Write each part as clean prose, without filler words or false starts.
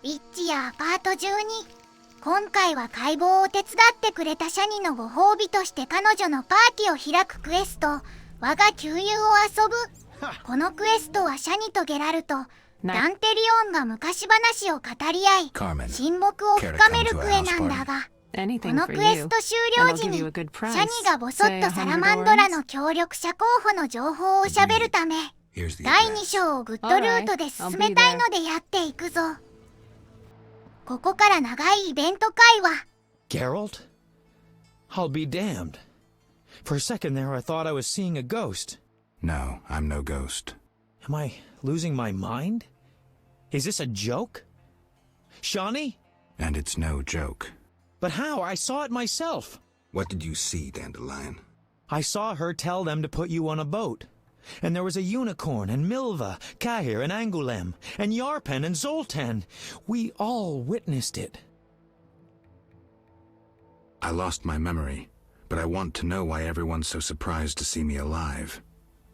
ウィッチやパート12。今回は解剖を手伝ってくれたシャニのご褒美として彼女のパーティーを開くクエスト、我が旧友を遊ぶ。このクエストはシャニとゲラルト、ダンテリオンが昔話を語り合い、親睦を深めるクエなんだが、このクエスト終了時にシャニがボソッとサラマンドラの協力者候補の情報をしゃべるため、第2章をグッドルートで進めたいのでやっていくぞ。ここから長いイベント会話。 Geralt? I'll be damned. For a second there I thought I was seeing a ghost. No, I'm no ghost. Am I losing my mind? Is this a joke? Shawnee? And it's no joke. But how? I saw it myself. What did you see, Dandelion? I saw her tell them to put you on a boat. And there was a unicorn, and Milva, Kahir, and Angulem, and Yarpen, and Zoltan. We all witnessed it. I lost my memory, but I want to know why everyone's so surprised to see me alive.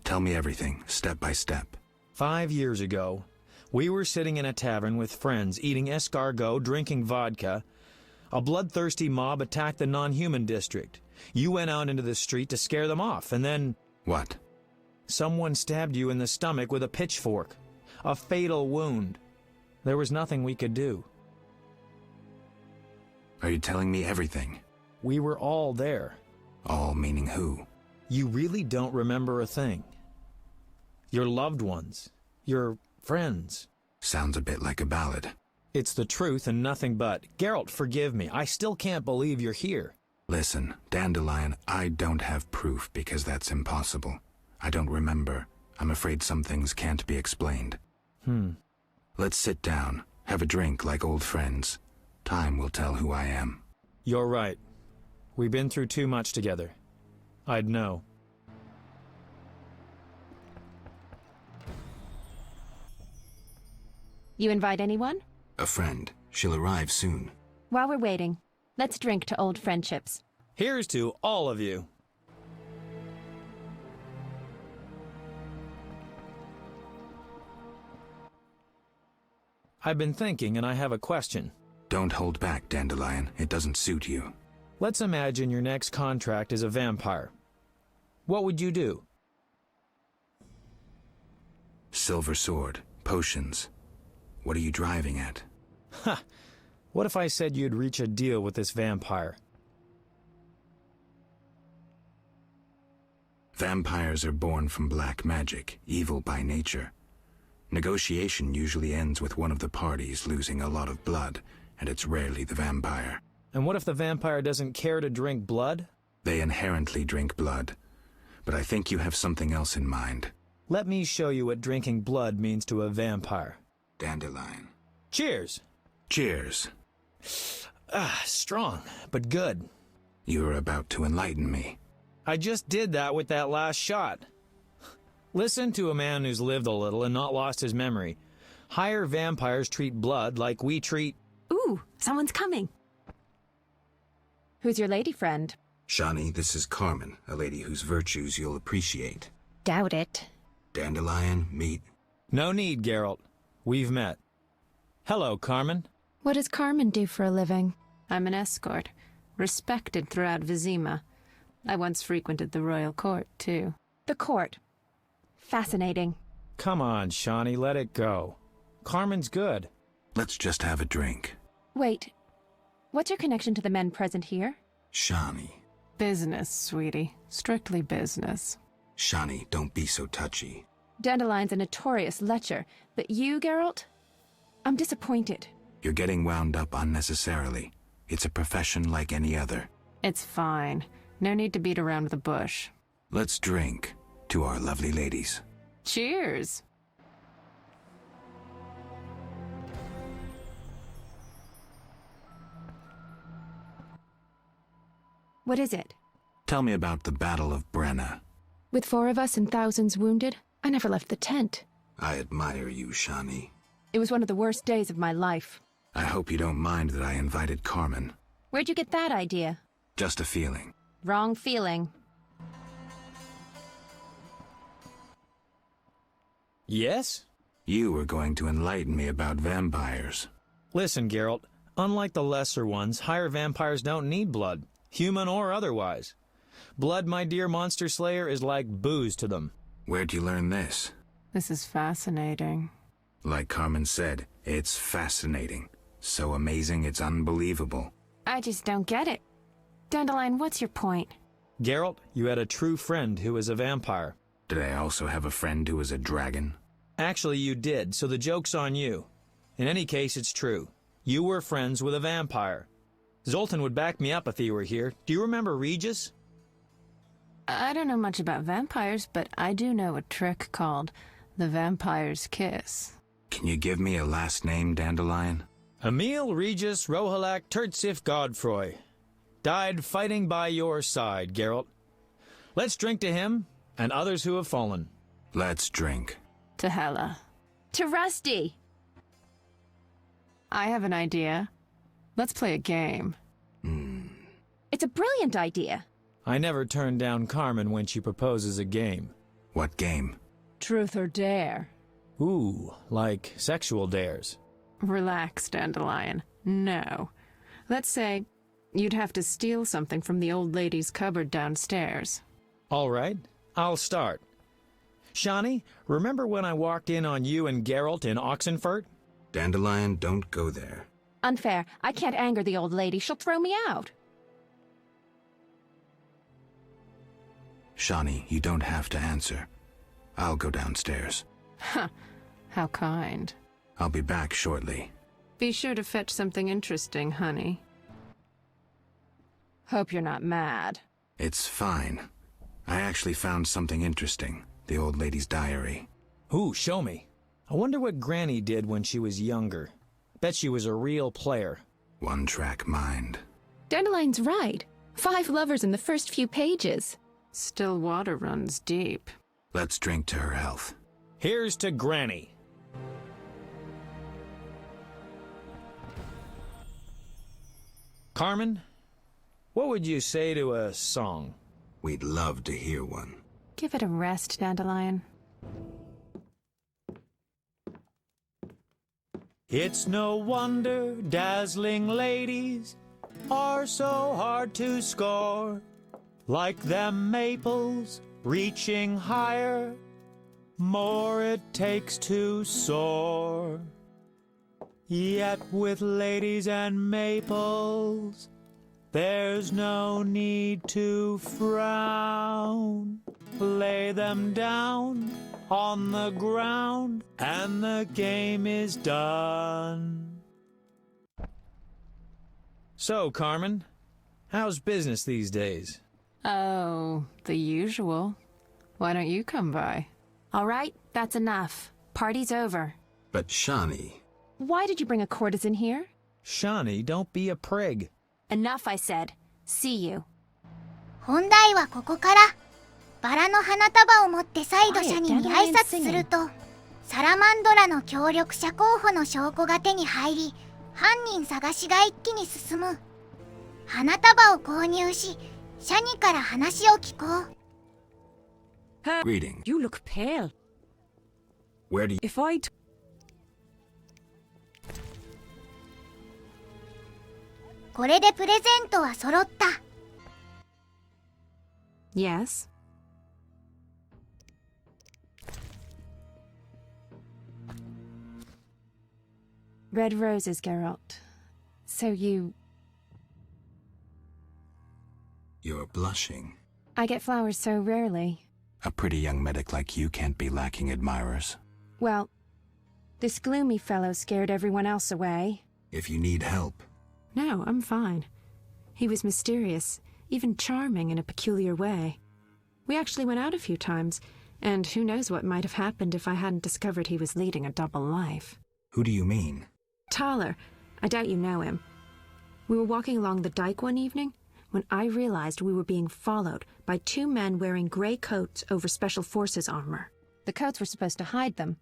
Tell me everything, step by step. 5 years ago, we were sitting in a tavern with friends, eating escargot, drinking vodka. A bloodthirsty mob attacked the non-human district. You went out into the street to scare them off, and then... What? Someone stabbed you in the stomach with a pitchfork. A fatal wound. There was nothing we could do. Are you telling me everything? We were all there. All meaning who? You really don't remember a thing. Your loved ones. Your friends. Sounds a bit like a ballad. It's the truth and nothing but. Geralt, forgive me. I still can't believe you're here. Listen, Dandelion, I don't have proof because that's impossible. I don't remember. I'm afraid some things can't be explained. Let's sit down, have a drink like old friends. Time will tell who I am. You're right. We've been through too much together. I'd know. You invite anyone? A friend. She'll arrive soon. While we're waiting, let's drink to old friendships. Here's to all of you. I've been thinking, and I have a question. Don't hold back, Dandelion. It doesn't suit you. Let's imagine your next contract is a vampire. What would you do? Silver sword. Potions. What are you driving at? Ha! What if I said you'd reach a deal with this vampire? Vampires are born from black magic, evil by nature. Negotiation usually ends with one of the parties losing a lot of blood, and it's rarely the vampire. And what if the vampire doesn't care to drink blood? They inherently drink blood. But I think you have something else in mind. Let me show you what drinking blood means to a vampire. Dandelion. Cheers! Cheers. Strong, but good. You're about to enlighten me. I just did that with that last shot. Listen to a man who's lived a little and not lost his memory. Higher vampires treat blood like we treat... Ooh, someone's coming. Who's your lady friend? Shawnee, this is Carmen, a lady whose virtues you'll appreciate. Doubt it. Dandelion, meet. No need, Geralt. We've met. Hello, Carmen. What does Carmen do for a living? I'm an escort, respected throughout Vizima. I once frequented the royal court, too. The court. Fascinating. Come on, Shawnee, let it go. Carmen's good. Let's just have a drink. Wait, what's your connection to the men present here? Shawnee. Business, sweetie. Strictly business. Shawnee, don't be so touchy. Dandelion's a notorious lecher, but you, Geralt? I'm disappointed. You're getting wound up unnecessarily. It's a profession like any other. It's fine. No need to beat around the bush. Let's drink to our lovely ladies. Cheers! What is it? Tell me about the Battle of Brenna. With 4 of us and thousands wounded, I never left the tent. I admire you, Shawnee. It was one of the worst days of my life. I hope you don't mind that I invited Carmen. Where'd you get that idea? Just a feeling. Wrong feeling. Yes? You were going to enlighten me about vampires. Listen, Geralt, unlike the lesser ones, higher vampires don't need blood, human or otherwise. Blood, my dear monster slayer, is like booze to them. Where'd you learn this? This is fascinating. Like Carmen said, it's fascinating. So amazing it's unbelievable. I just don't get it. Dandelion, what's your point? Geralt, you had a true friend who was a vampire. Did I also have a friend who was a dragon? Actually, you did, so the joke's on you. In any case, it's true. You were friends with a vampire. Zoltan would back me up if he were here. Do you remember Regis? I don't know much about vampires, but I do know a trick called the vampire's kiss. Can you give me a last name, Dandelion? Emil Regis Rohalak Tertsif Godfroy. Died fighting by your side, Geralt. Let's drink to him and others who have fallen. Let's drink. To Hela. To Rusty! I have an idea. Let's play a game. It's a brilliant idea. I never turn down Carmen when she proposes a game. What game? Truth or dare? Ooh, like sexual dares. Relax, Dandelion. No. Let's say you'd have to steal something from the old lady's cupboard downstairs. All right, I'll start. Shani, remember when I walked in on you and Geralt in Oxenfurt? Dandelion, don't go there. Unfair. I can't anger the old lady. She'll throw me out. Shani, you don't have to answer. I'll go downstairs. Huh. How kind. I'll be back shortly. Be sure to fetch something interesting, honey. Hope you're not mad. It's fine. I actually found something interesting. The old lady's diary. Ooh, show me. I wonder what Granny did when she was younger. Bet she was a real player. One-track mind. Dandelion's right. 5 lovers in the first few pages. Still water runs deep. Let's drink to her health. Here's to Granny. Carmen, what would you say to a song? We'd love to hear one. Give it a rest, Dandelion. It's no wonder dazzling ladies are so hard to score. Like them maples reaching higher, more it takes to soar. Yet with ladies and maples, there's no need to frown. Lay them down on the ground, and the game is done. So, Carmen, how's business these days? Oh, the usual. Why don't you come by? All right, that's enough. Party's over. But Shani... Why did you bring a courtesan here? Shani, don't be a prig. Enough, I said. See you. 本題はここから。バラの花束を持って再度シャニに挨拶すると、サラマンドラの協力者候補の証拠が手に入り、犯人探しが一気に進む。花束を購入し、シャニから話を聞こう。Greeting. You look pale. Where do you... If I'd... これでプレゼントは揃った。Yes? Red roses, Geralt. So you... You're blushing. I get flowers so rarely. A pretty young medic like you can't be lacking admirers. Well, this gloomy fellow scared everyone else away. If you need help... No, I'm fine. He was mysterious, even charming in a peculiar way. We actually went out a few times, and who knows what might have happened if I hadn't discovered he was leading a double life. Who do you mean? Thaler. I doubt you know him. We were walking along the dike one evening when I realized we were being followed by 2 men wearing gray coats over Special Forces armor. The coats were supposed to hide them.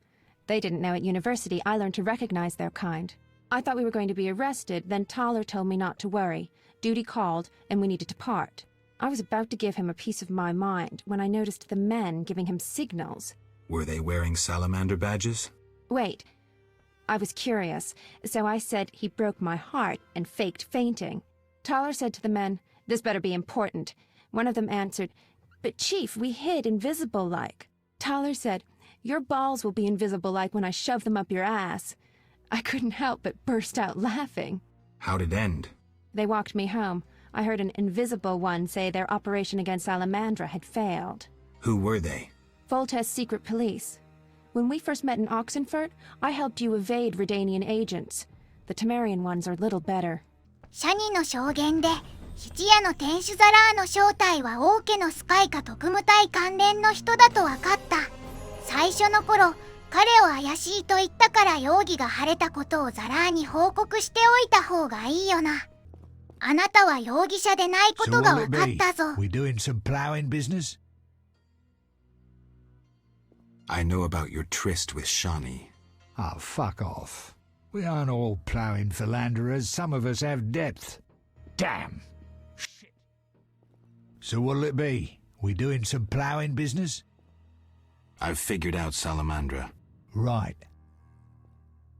They didn't know at university I learned to recognize their kind. I thought we were going to be arrested, then Thaler told me not to worry. Duty called, and we needed to part. I was about to give him a piece of my mind when I noticed the men giving him signals. Were they wearing salamander badges? Wait. I was curious, so I said he broke my heart and faked fainting. Toller said to the men, "This better be important." One of them answered, "But Chief, we hid invisible-like." Toller said, "Your balls will be invisible-like when I shove them up your ass." I couldn't help but burst out laughing. How'd it end? They walked me home. I heard an invisible one say their operation against Salamandra had failed. Who were they? Volta's secret police. When we first met in Oxenfurt, I helped you evade Redanian agents. The Temerian ones are little better. シャニの証言で質屋の店主ザラーの正体は王家のスパイか特務隊関連の人だと分かった。最初の頃彼を怪しいと言ったから容疑が晴れたことをザラーに報告しておいた方がいいよな。あなたは容疑者でないことが分かったぞ。 We doing some plowing business? I know about your tryst with Shawnee. Oh, fuck off. We aren't all ploughing philanderers. Some of us have depth. Damn. Shit. So what'll it be? We doing some ploughing business? I've figured out Salamandra. Right.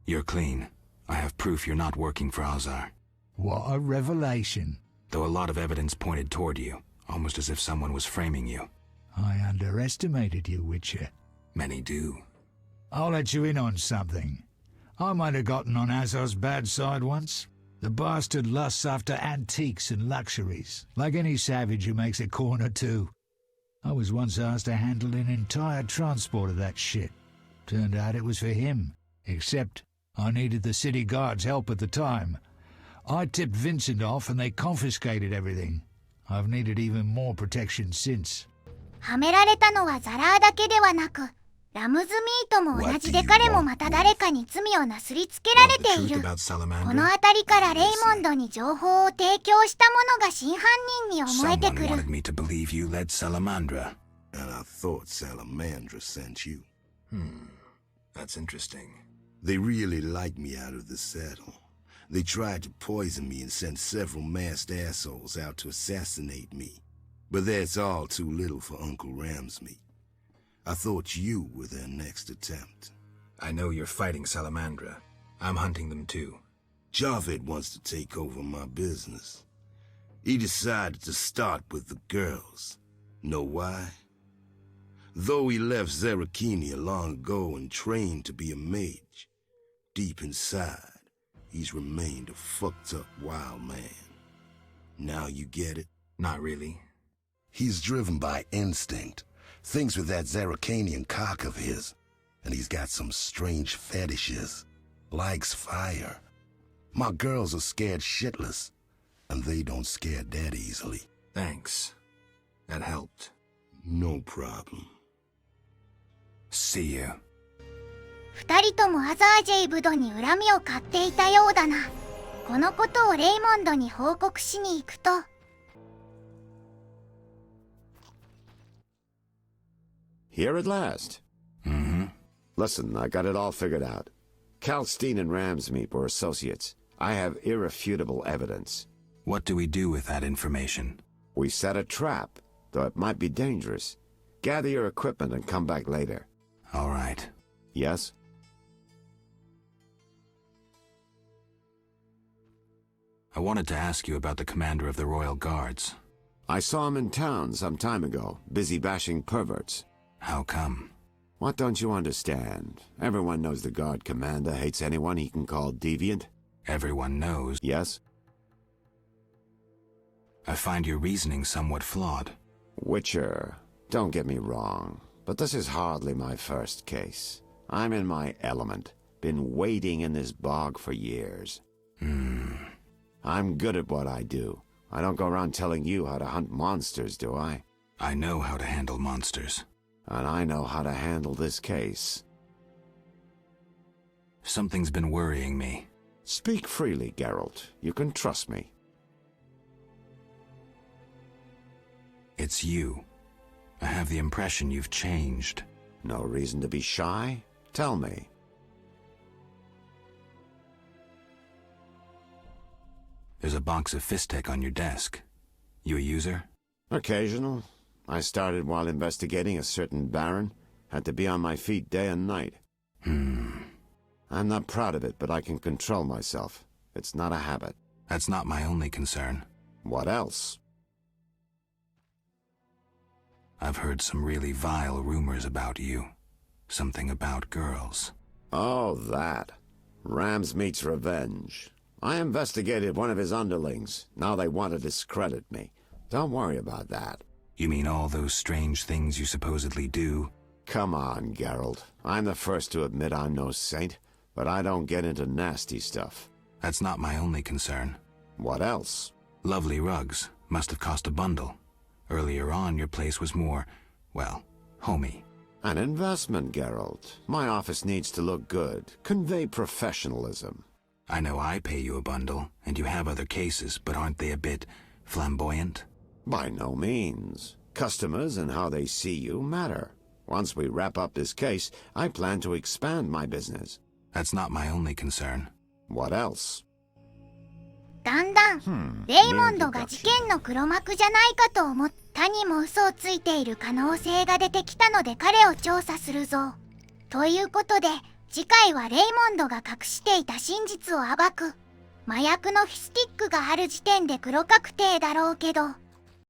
You're clean. I have proof you're not working for Azar. What a revelation. Though a lot of evidence pointed toward you, almost as if someone was framing you. I underestimated you, Witcher. Many do. I'll let you in on something. I might have gotten on Azar's bad side once. The bastard lusts after antiques and luxuries, like any savage who makes a corner too. I was once asked to handle an entire transport of that shit. Turned out it was for him, except I needed the city guard's help at the time. I tipped Vincent off and they confiscated everything. I've needed even more protection since. はめられたのはザラーだけではなく、ラムズミートも同じで彼もまた誰かに罪をなすりつけられている。この辺りからレイモンドに情報を提供した者が真犯人に思えてくる。 Someone wanted me to believe you led Salamandra. And I thought Salamandra sent you. That's interesting. They really liked me out of the saddle. They tried to poison me and sent several masked assholes out to assassinate me. But that's all too little for Uncle Ramsmeat. I thought you were their next attempt. I know you're fighting Salamandra. I'm hunting them too. Javed wants to take over my business. He decided to start with the girls. Know why? Though he left Zerakenia long ago and trained to be a mage, deep inside, he's remained a fucked up wild man. Now you get it? Not really. He's driven by instinct. Thinks with that Zerakanian cock of his. And he's got some strange fetishes. Likes fire. My girls are scared shitless. And they don't scare that easily. Thanks. That helped. No problem. See you. 二人ともアザージェイブドに恨みを買っていたようだな。このことをレイモンドに報告しに行くと。 Here at last. Mm-hmm. Listen, I got it all figured out. Kalstein and Ramsmeat were associates. I have irrefutable evidence. What do we do with that information? We set a trap, though it might be dangerous. Gather your equipment and come back later. All right. Yes? I wanted to ask you about the commander of the Royal Guards. I saw him in town some time ago, busy bashing perverts. How come? What don't you understand? Everyone knows the guard commander hates anyone he can call deviant. Everyone knows. Yes? I find your reasoning somewhat flawed. Witcher, don't get me wrong, but this is hardly my first case. I'm in my element. Been wading in this bog for years. I'm good at what I do. I don't go around telling you how to hunt monsters, do I? I know how to handle monsters. And I know how to handle this case. Something's been worrying me. Speak freely, Geralt. You can trust me. It's you. I have the impression you've changed. No reason to be shy? Tell me. There's a box of Fistech on your desk. You a user? Occasional. I started while investigating a certain baron. Had to be on my feet day and night. I'm not proud of it, but I can control myself. It's not a habit. That's not my only concern. What else? I've heard some really vile rumors about you. Something about girls. Oh, that. Rams meets revenge. I investigated one of his underlings. Now they want to discredit me. Don't worry about that. You mean all those strange things you supposedly do? Come on, Geralt. I'm the first to admit I'm no saint, but I don't get into nasty stuff. That's not my only concern. What else? Lovely rugs. Must have cost a bundle. Earlier on, your place was more, well, homey. An investment, Geralt. My office needs to look good. Convey professionalism. I know I pay you a bundle, and you have other cases, but aren't they a bit flamboyant? By no means. Customers and how they see you matter. Once we wrap up this case, I plan to expand my business. That's not my only concern. What else? だんだん、レイモンドが事件の黒幕じゃないかと思ったにも嘘をついている可能性が出てきたので彼を調査するぞ。ということで、次回はレイモンドが隠していた真実を暴く。麻薬のフィスティックがある時点で黒確定だろうけど。